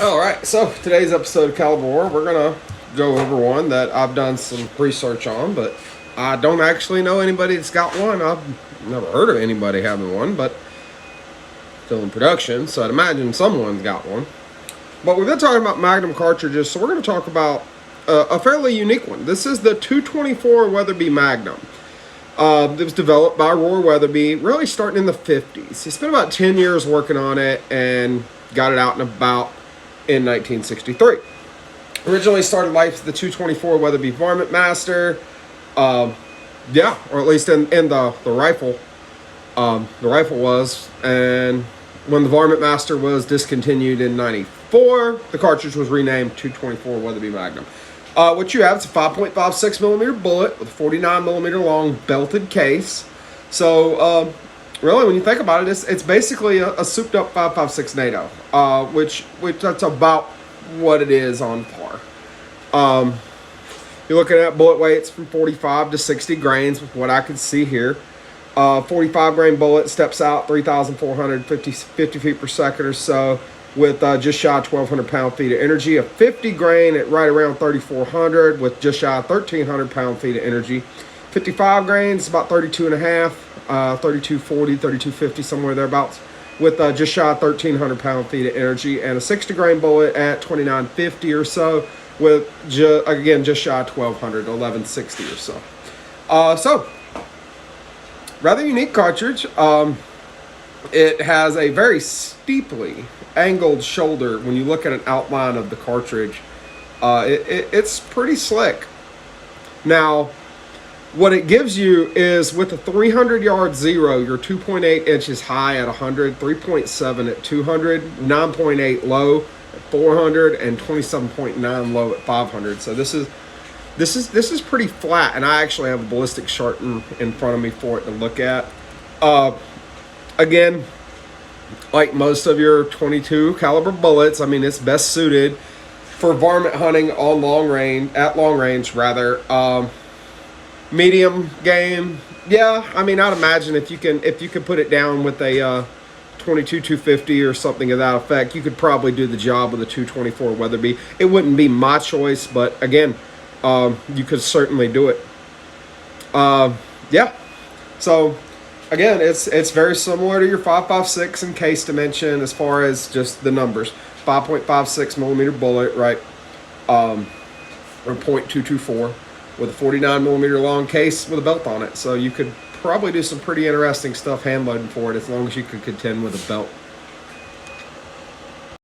All right, so today's episode of Caliber War, we're gonna go over one that I've done some research on, but I don't actually know anybody that's got one. I've never heard of anybody having one, but still in production, so I'd imagine someone's got one. But we've been talking about Magnum cartridges, so we're going to talk about a fairly unique one. This is the 224 Weatherby Magnum. It was developed by Roy Weatherby, really starting in the 50s. He spent about 10 years working on it and got it out and about in 1963. Originally started life as the 224 Weatherby Varmint Master. Yeah, or at least in the rifle. The rifle was, and when the Varmint Master was discontinued in 94, the cartridge was renamed 224 Weatherby Magnum. What you have is a 5.56 millimeter bullet with a 49 millimeter long belted case. So, really, when you think about it, it's basically a souped up 5.56 NATO, which that's about what it is on par. You're looking at bullet weights from 45 to 60 grains, with what I can see here. 45 grain bullet steps out 3,450 feet per second or so, with just shy of 1,200 pound-feet of energy. A 50 grain at right around 3,400 with just shy of 1,300 pound-feet of energy. 55 grains, about 32 and a half, 3240, 3250, somewhere thereabouts, with just shy of 1,300 pound-feet of energy. And a 60 grain bullet at 2,950 or so, with again just shy of 1,200, 1,160 or so. Rather unique cartridge. It has a very steeply angled shoulder. When you look at an outline of the cartridge, it's pretty slick. Now, what it gives you is, with a 300-yard zero, you're 2.8 inches high at 100, 3.7 at 200, 9.8 low at 400, and 27.9 low at 500. So this is pretty flat, and I actually have a ballistic chart in front of me for it to look at. Again, like most of your 22 caliber bullets, I mean, it's best suited for varmint hunting on long range rather. Medium game, yeah. I mean, I'd imagine if you can put it down with a 22 250 or something of that effect, you could probably do the job with a 224 Weatherby. It wouldn't be my choice, but again, you could certainly do it. Yeah. So again, it's very similar to your 5.56 in case dimension as far as just the numbers. 5.56 millimeter bullet, right? Or .224 with a 49 millimeter long case with a belt on it. So you could probably do some pretty interesting stuff hand loading for it, as long as you could contend with a belt.